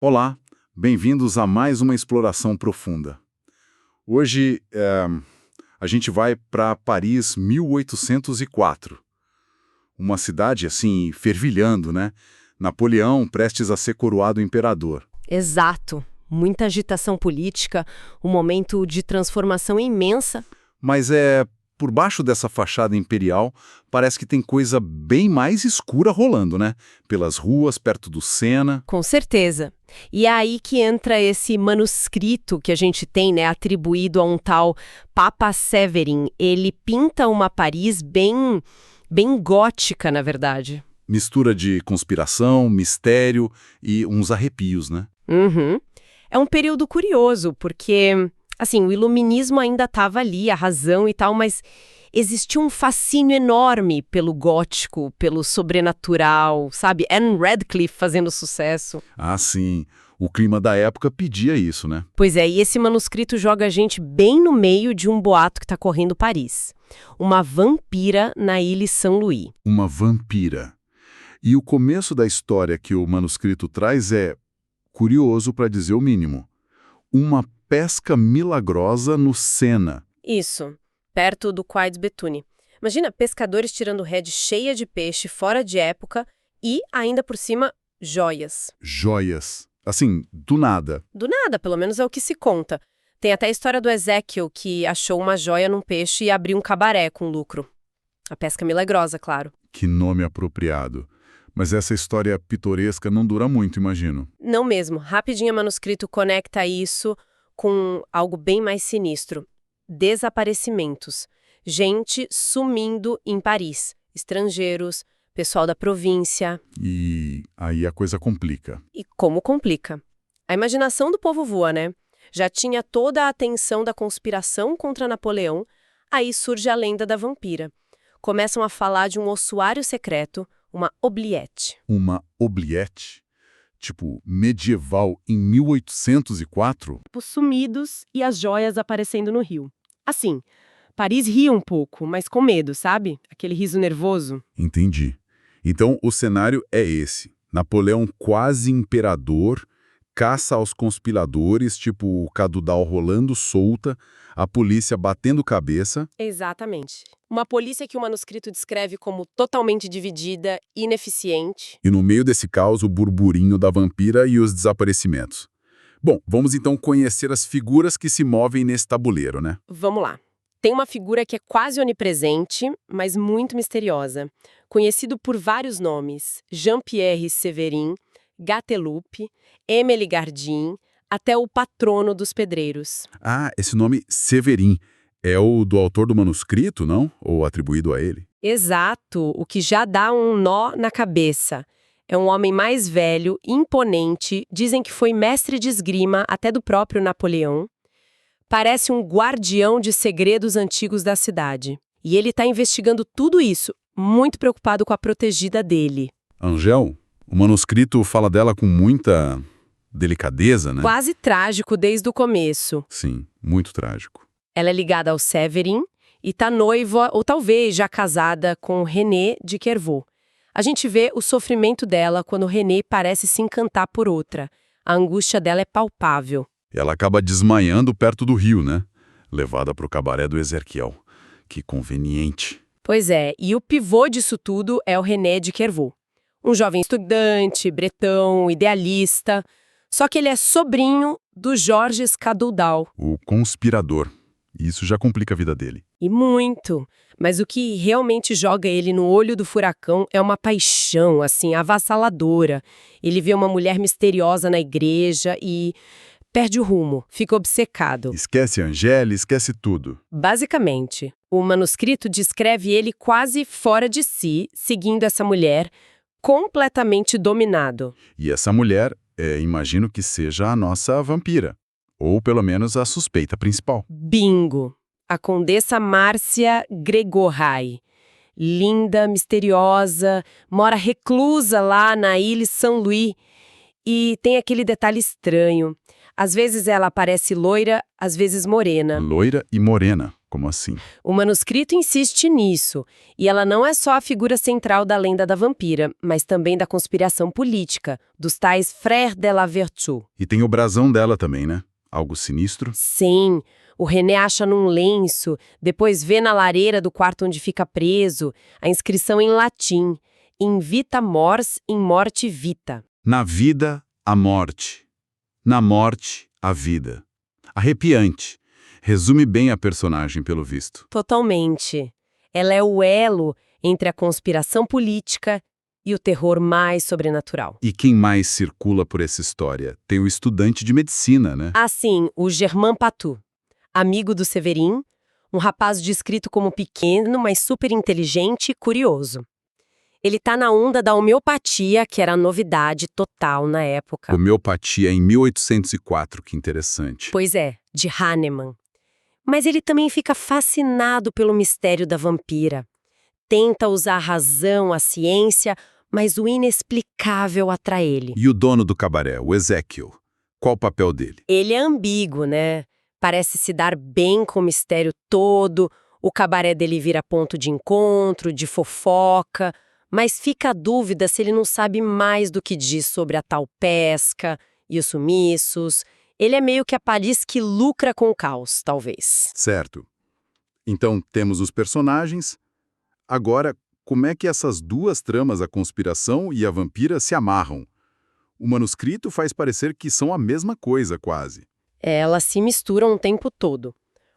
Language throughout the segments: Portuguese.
Olá, bem-vindos a mais uma exploração profunda. Hoje a gente vai para Paris 1804, uma cidade assim fervilhando, né? Napoleão prestes a ser coroado imperador. Exato. Muita agitação política, um momento de transformação imensa. Mas por baixo dessa fachada imperial, parece que tem coisa bem mais escura rolando, né? Pelas ruas, perto do Sena. Com certeza. E é aí que entra esse manuscrito que a gente tem, né, atribuído a um tal Papa Séverin. Ele pinta uma Paris bem gótica, na verdade. Mistura de conspiração, mistério e uns arrepios, né? Uhum. É um período curioso, porque, assim, o iluminismo ainda estava ali, a razão e tal, mas existia um fascínio enorme pelo gótico, pelo sobrenatural, sabe? Anne Radcliffe fazendo sucesso. Ah, sim. O clima da época pedia isso, né? Pois é, e esse manuscrito joga a gente bem no meio de um boato que está correndo Paris. Uma vampira na Ilha Saint-Louis. Uma vampira. E o começo da história que o manuscrito traz é curioso para dizer o mínimo. Uma pesca milagrosa no Sena. Isso, perto do Quai de Béthune. Imagina pescadores tirando rede cheia de peixe fora de época e, ainda por cima, joias. Joias. Assim, do nada. Do nada, pelo menos é o que se conta. Tem até a história do Ezequiel, que achou uma joia num peixe e abriu um cabaré com lucro. A pesca milagrosa, claro. Que nome apropriado. Mas essa história pitoresca não dura muito, imagino. Não mesmo. Rapidinho o manuscrito conecta isso com algo bem mais sinistro. Desaparecimentos. Gente sumindo em Paris. Estrangeiros, pessoal da província. E aí a coisa complica. E como complica? A imaginação do povo voa, né? Já tinha toda a atenção da conspiração contra Napoleão, aí surge a lenda da vampira. Começam a falar de um ossuário secreto, uma oubliette. Uma oubliette? Tipo, medieval em 1804? Os sumidos e as joias aparecendo no rio. Assim, Paris ria um pouco, mas com medo, sabe? Aquele riso nervoso. Entendi. Então o cenário é esse. Napoleão quase imperador, caça aos conspiradores, tipo o Cadudal rolando solta, a polícia batendo cabeça. Exatamente. Uma polícia que o manuscrito descreve como totalmente dividida, ineficiente. E no meio desse caos, o burburinho da vampira e os desaparecimentos. Bom, vamos então conhecer as figuras que se movem nesse tabuleiro, né? Vamos lá. Tem uma figura que é quase onipresente, mas muito misteriosa. Conhecido por vários nomes: Jean-Pierre Séverin, Gatelupe, Émile Gardin, até o patrono dos pedreiros. Ah, esse nome Severin é o do autor do manuscrito, não? Ou atribuído a ele? Exato, o que já dá um nó na cabeça. É um homem mais velho, imponente, dizem que foi mestre de esgrima até do próprio Napoleão. Parece um guardião de segredos antigos da cidade. E ele está investigando tudo isso, muito preocupado com a protegida dele. Angel, o manuscrito fala dela com muita delicadeza, né? Quase trágico desde o começo. Sim, muito trágico. Ela é ligada ao Séverin e está noiva, ou talvez já casada, com René de Kervaux. A gente vê o sofrimento dela quando René parece se encantar por outra. A angústia dela é palpável. Ela acaba desmaiando perto do rio, né? Levada para o cabaré do Ezequiel. Que conveniente. Pois é, e o pivô disso tudo é o René de Kervaux. Um jovem estudante, bretão, idealista. Só que ele é sobrinho do Georges Cadoudal. O conspirador. Isso já complica a vida dele. E muito. Mas o que realmente joga ele no olho do furacão é uma paixão, assim, avassaladora. Ele vê uma mulher misteriosa na igreja e perde o rumo, fica obcecado. Esquece a Angélica, esquece tudo. Basicamente, o manuscrito descreve ele quase fora de si, seguindo essa mulher, completamente dominado. E essa mulher, imagino que seja a nossa vampira. Ou pelo menos a suspeita principal. Bingo! A Condessa Márcia Gregorai. Linda, misteriosa, mora reclusa lá na Ilha Saint-Louis. E tem aquele detalhe estranho. Às vezes ela aparece loira, às vezes morena. Loira e morena. Como assim? O manuscrito insiste nisso, e ela não é só a figura central da lenda da vampira, mas também da conspiração política, dos tais Frères de la Vertu. E tem o brasão dela também, né? Algo sinistro? Sim, o René acha num lenço, depois vê na lareira do quarto onde fica preso, a inscrição em latim, in vita mors, in morte vita. Na vida, a morte. Na morte, a vida. Arrepiante. Resume bem a personagem, pelo visto. Totalmente. Ela é o elo entre a conspiração política e o terror mais sobrenatural. E quem mais circula por essa história? Tem o estudante de medicina, né? Assim, o Germain Patou, amigo do Severin, um rapaz descrito como pequeno, mas super inteligente e curioso. Ele tá na onda da homeopatia, que era novidade total na época. Homeopatia em 1804, que interessante. Pois é, de Hahnemann. Mas ele também fica fascinado pelo mistério da vampira. Tenta usar a razão, a ciência, mas o inexplicável atrai ele. E o dono do cabaré, o Ezekiel? Qual o papel dele? Ele é ambíguo, né? Parece se dar bem com o mistério todo, o cabaré dele vira ponto de encontro, de fofoca, mas fica a dúvida se ele não sabe mais do que diz sobre a tal pesca e os sumiços. Ele é meio que a Paris que lucra com o caos, talvez. Certo. Então, temos os personagens. Agora, como é que essas duas tramas, a conspiração e a vampira, se amarram? O manuscrito faz parecer que são a mesma coisa, quase. Elas se misturam o tempo todo.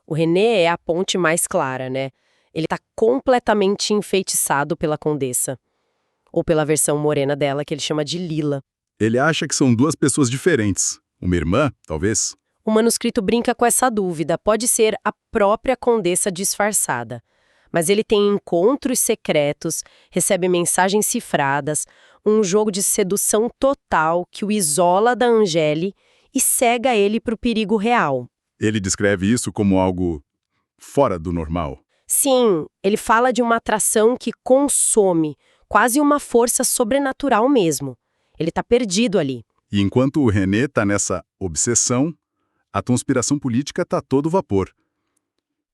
O René é a ponte mais clara, né? Ele tá completamente enfeitiçado pela Condessa. Ou pela versão morena dela, que ele chama de Lila. Ele acha que são duas pessoas diferentes. Uma irmã, talvez? O manuscrito brinca com essa dúvida. Pode ser a própria Condessa disfarçada. Mas ele tem encontros secretos, recebe mensagens cifradas, um jogo de sedução total que o isola da Angéle e cega ele para o perigo real. Ele descreve isso como algo fora do normal. Sim, ele fala de uma atração que consome, quase uma força sobrenatural mesmo. Ele está perdido ali. E enquanto o René está nessa obsessão, a conspiração política está a todo vapor.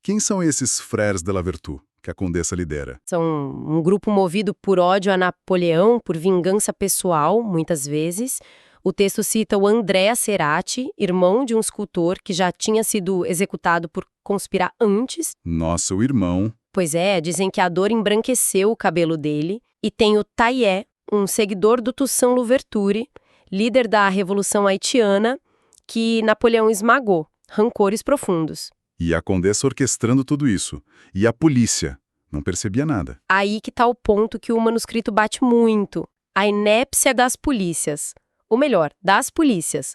Quem são esses Frères de la Vertu que a Condessa lidera? São um grupo movido por ódio a Napoleão, por vingança pessoal, muitas vezes. O texto cita o Andrea Cerati, irmão de um escultor que já tinha sido executado por conspirar antes. Nossa, o irmão. Pois é, dizem que a dor embranqueceu o cabelo dele. E tem o Taillé, um seguidor do Toussaint Louverture, líder da Revolução Haitiana, que Napoleão esmagou. Rancores profundos. E a Condessa orquestrando tudo isso. E a polícia. Não percebia nada. Aí que tá o ponto que o manuscrito bate muito. A inépcia das polícias. Ou melhor, das polícias.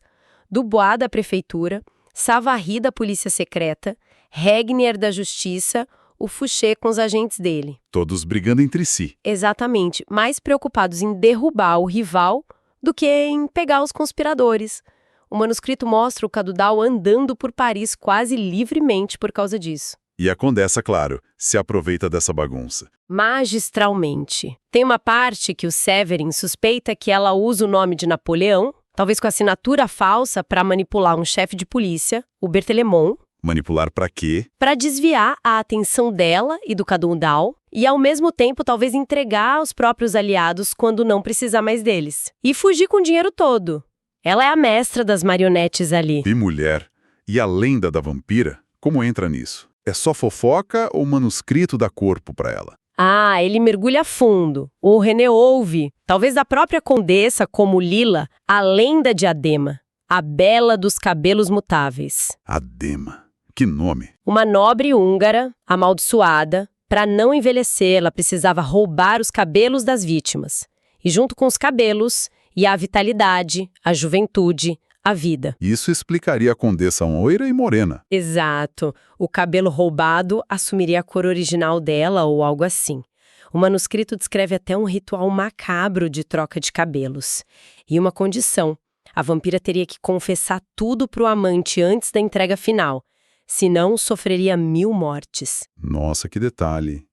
Dubois da prefeitura, Savary da polícia secreta, Regnier da justiça, o Fouché com os agentes dele. Todos brigando entre si. Exatamente, mais preocupados em derrubar o rival do que em pegar os conspiradores. O manuscrito mostra o Cadoudal andando por Paris quase livremente por causa disso. E a Condessa, claro, se aproveita dessa bagunça. Magistralmente. Tem uma parte que o Severin suspeita que ela usa o nome de Napoleão, talvez com assinatura falsa para manipular um chefe de polícia, o Berthellemot. Manipular pra quê? Para desviar a atenção dela e do Cadoudal e, ao mesmo tempo, talvez entregar aos próprios aliados quando não precisar mais deles. E fugir com o dinheiro todo. Ela é a mestra das marionetes ali. E mulher. E a lenda da vampira? Como entra nisso? É só fofoca ou manuscrito dá corpo pra ela? Ah, ele mergulha fundo. O René ouve, talvez da própria Condessa, como Lila, a lenda de Adema, a bela dos cabelos mutáveis. Adema. Que nome? Uma nobre húngara, amaldiçoada, para não envelhecer, ela precisava roubar os cabelos das vítimas. E junto com os cabelos, ia a vitalidade, a juventude, a vida. Isso explicaria a Condessa loira e morena. Exato. O cabelo roubado assumiria a cor original dela ou algo assim. O manuscrito descreve até um ritual macabro de troca de cabelos. E uma condição. A vampira teria que confessar tudo para o amante antes da entrega final. Senão, sofreria 1000 mortes. Nossa, que detalhe.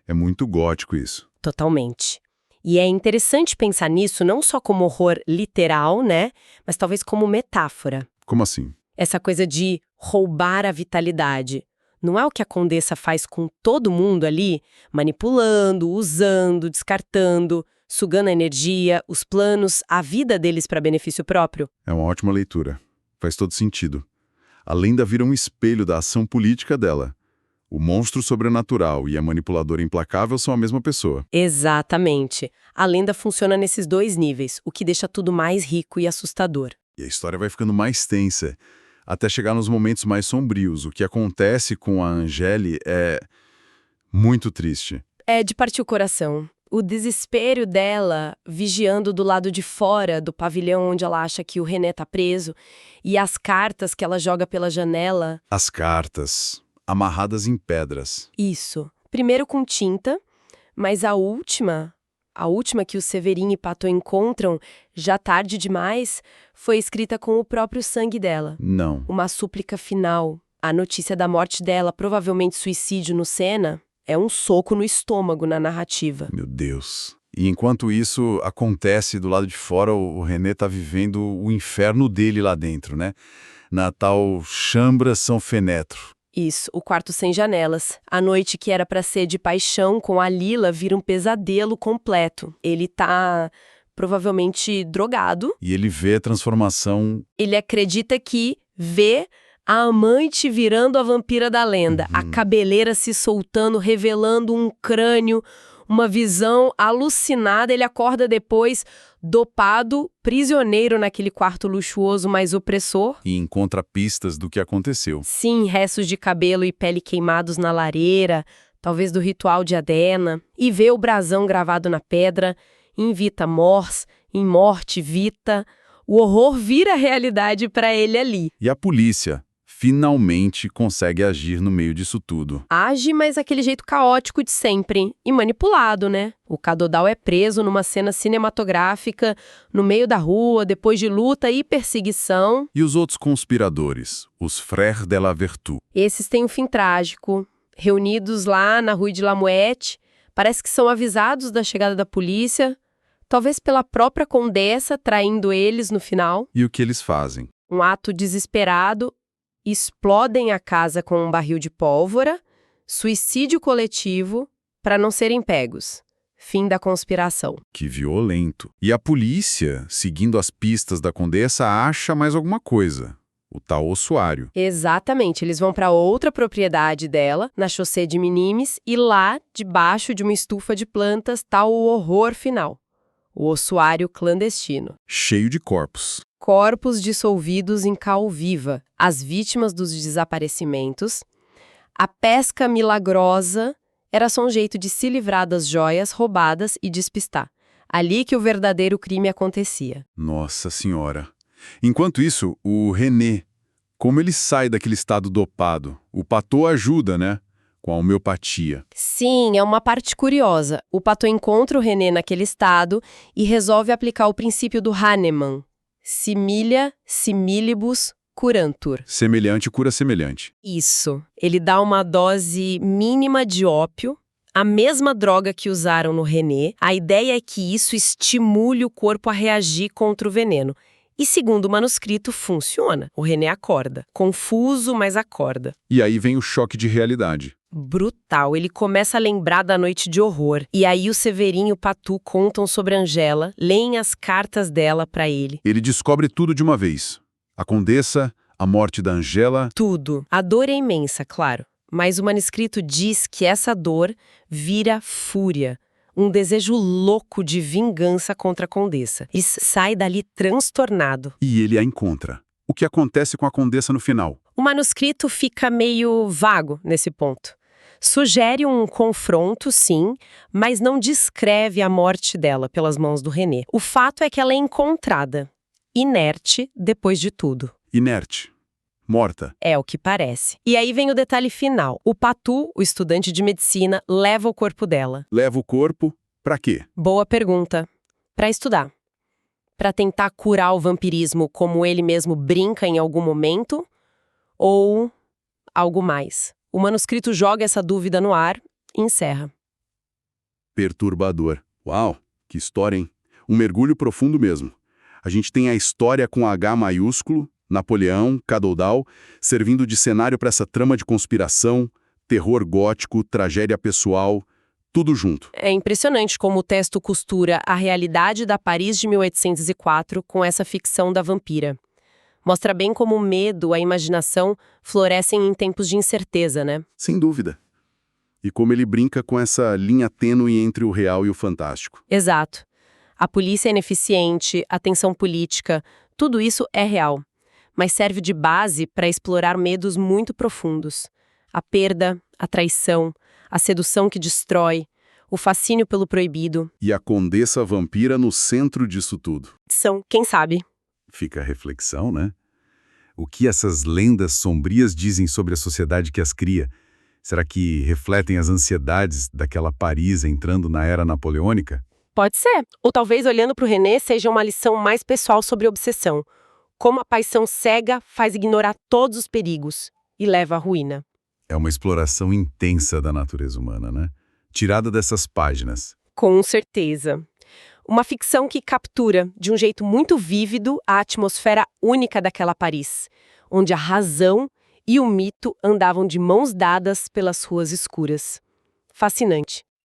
É muito gótico isso. Totalmente. E é interessante pensar nisso não só como horror literal, né? Mas talvez como metáfora. Como assim? Essa coisa de roubar a vitalidade. Não é o que a Condessa faz com todo mundo ali, manipulando, usando, descartando, sugando a energia, os planos, a vida deles para benefício próprio? É uma ótima leitura. Faz todo sentido. A lenda vira um espelho da ação política dela. O monstro sobrenatural e a manipuladora implacável são a mesma pessoa. Exatamente. A lenda funciona nesses dois níveis, o que deixa tudo mais rico e assustador. E a história vai ficando mais tensa, até chegar nos momentos mais sombrios. O que acontece com a Angéle é muito triste. É de partir o coração. O desespero dela, vigiando do lado de fora do pavilhão onde ela acha que o René tá preso, e as cartas que ela joga pela janela. As cartas, amarradas em pedras. Isso. Primeiro com tinta, mas a última que o Severin e Pato encontram, já tarde demais, foi escrita com o próprio sangue dela. Não. Uma súplica final. A notícia da morte dela, provavelmente suicídio no Sena, é um soco no estômago na narrativa. Meu Deus. E enquanto isso acontece do lado de fora, o René tá vivendo o inferno dele lá dentro, né? Na tal Chambra São Fenetro. Isso, o quarto sem janelas. A noite que era pra ser de paixão com a Lila vira um pesadelo completo. Ele tá provavelmente drogado. E ele vê a transformação. Ele acredita que vê a amante virando a vampira da lenda, a cabeleira se soltando, revelando um crânio, uma visão alucinada. Ele acorda depois, dopado, prisioneiro naquele quarto luxuoso, mas opressor. E encontra pistas do que aconteceu. Sim, restos de cabelo e pele queimados na lareira, talvez do ritual de Adena, e vê o brasão gravado na pedra, in vita mors, em morte vita. O horror vira realidade para ele ali. E a polícia finalmente consegue agir no meio disso tudo. Age, mas aquele jeito caótico de sempre, e manipulado, né? O Cadodal é preso numa cena cinematográfica, no meio da rua, depois de luta e perseguição. E os outros conspiradores, os Frères de la Vertu? Esses têm um fim trágico. Reunidos lá na Rue de la Muette, parece que são avisados da chegada da polícia, talvez pela própria Condessa traindo eles no final. E o que eles fazem? Um ato desesperado. Explodem a casa com um barril de pólvora, suicídio coletivo, para não serem pegos. Fim da conspiração. Que violento. E a polícia, seguindo as pistas da Condessa, acha mais alguma coisa. O tal ossuário. Exatamente. Eles vão para outra propriedade dela, na Chaussée de Minimes, e lá, debaixo de uma estufa de plantas, está o horror final. O ossuário clandestino. Cheio de corpos. Corpos dissolvidos em cal viva, as vítimas dos desaparecimentos. A pesca milagrosa era só um jeito de se livrar das joias roubadas e despistar. Ali que o verdadeiro crime acontecia. Nossa Senhora. Enquanto isso, o René, como ele sai daquele estado dopado? O Pato ajuda, né? Com a homeopatia. Sim, é uma parte curiosa. O Pato encontra o René naquele estado e resolve aplicar o princípio do Hahnemann. Similia, similibus, curantur. Semelhante cura semelhante. Isso. Ele dá uma dose mínima de ópio, a mesma droga que usaram no René. A ideia é que isso estimule o corpo a reagir contra o veneno. E segundo o manuscrito, funciona. O René acorda. Confuso, mas acorda. E aí vem o choque de realidade. Brutal. Ele começa a lembrar da noite de horror. E aí o Severin e o Pato contam sobre Angela, leem as cartas dela pra ele. Ele descobre tudo de uma vez. A Condessa, a morte da Angela. Tudo. A dor é imensa, claro. Mas o manuscrito diz que essa dor vira fúria. Um desejo louco de vingança contra a Condessa. E sai dali transtornado. E ele a encontra. O que acontece com a Condessa no final? O manuscrito fica meio vago nesse ponto. Sugere um confronto, sim, mas não descreve a morte dela pelas mãos do René. O fato é que ela é encontrada, inerte depois de tudo. Inerte. Morta. É o que parece. E aí vem o detalhe final. O Pato, o estudante de medicina, leva o corpo dela. Leva o corpo pra quê? Boa pergunta. Pra estudar. Pra tentar curar o vampirismo como ele mesmo brinca em algum momento? Ou algo mais? O manuscrito joga essa dúvida no ar e encerra. Perturbador. Uau, que história, hein? Um mergulho profundo mesmo. A gente tem a história com H maiúsculo, Napoleão, Cadoudal, servindo de cenário para essa trama de conspiração, terror gótico, tragédia pessoal, tudo junto. É impressionante como o texto costura a realidade da Paris de 1804 com essa ficção da vampira. Mostra bem como o medo, a imaginação, florescem em tempos de incerteza, né? Sem dúvida. E como ele brinca com essa linha tênue entre o real e o fantástico. Exato. A polícia é ineficiente, a tensão política, tudo isso é real. Mas serve de base para explorar medos muito profundos. A perda, a traição, a sedução que destrói, o fascínio pelo proibido. E a condessa vampira no centro disso tudo. São, quem sabe? Fica a reflexão, né? O que essas lendas sombrias dizem sobre a sociedade que as cria? Será que refletem as ansiedades daquela Paris entrando na era napoleônica? Pode ser. Ou talvez, olhando para o René, seja uma lição mais pessoal sobre obsessão. Como a paixão cega faz ignorar todos os perigos e leva à ruína. É uma exploração intensa da natureza humana, né? Tirada dessas páginas. Com certeza. Uma ficção que captura, de um jeito muito vívido, a atmosfera única daquela Paris, onde a razão e o mito andavam de mãos dadas pelas ruas escuras. Fascinante.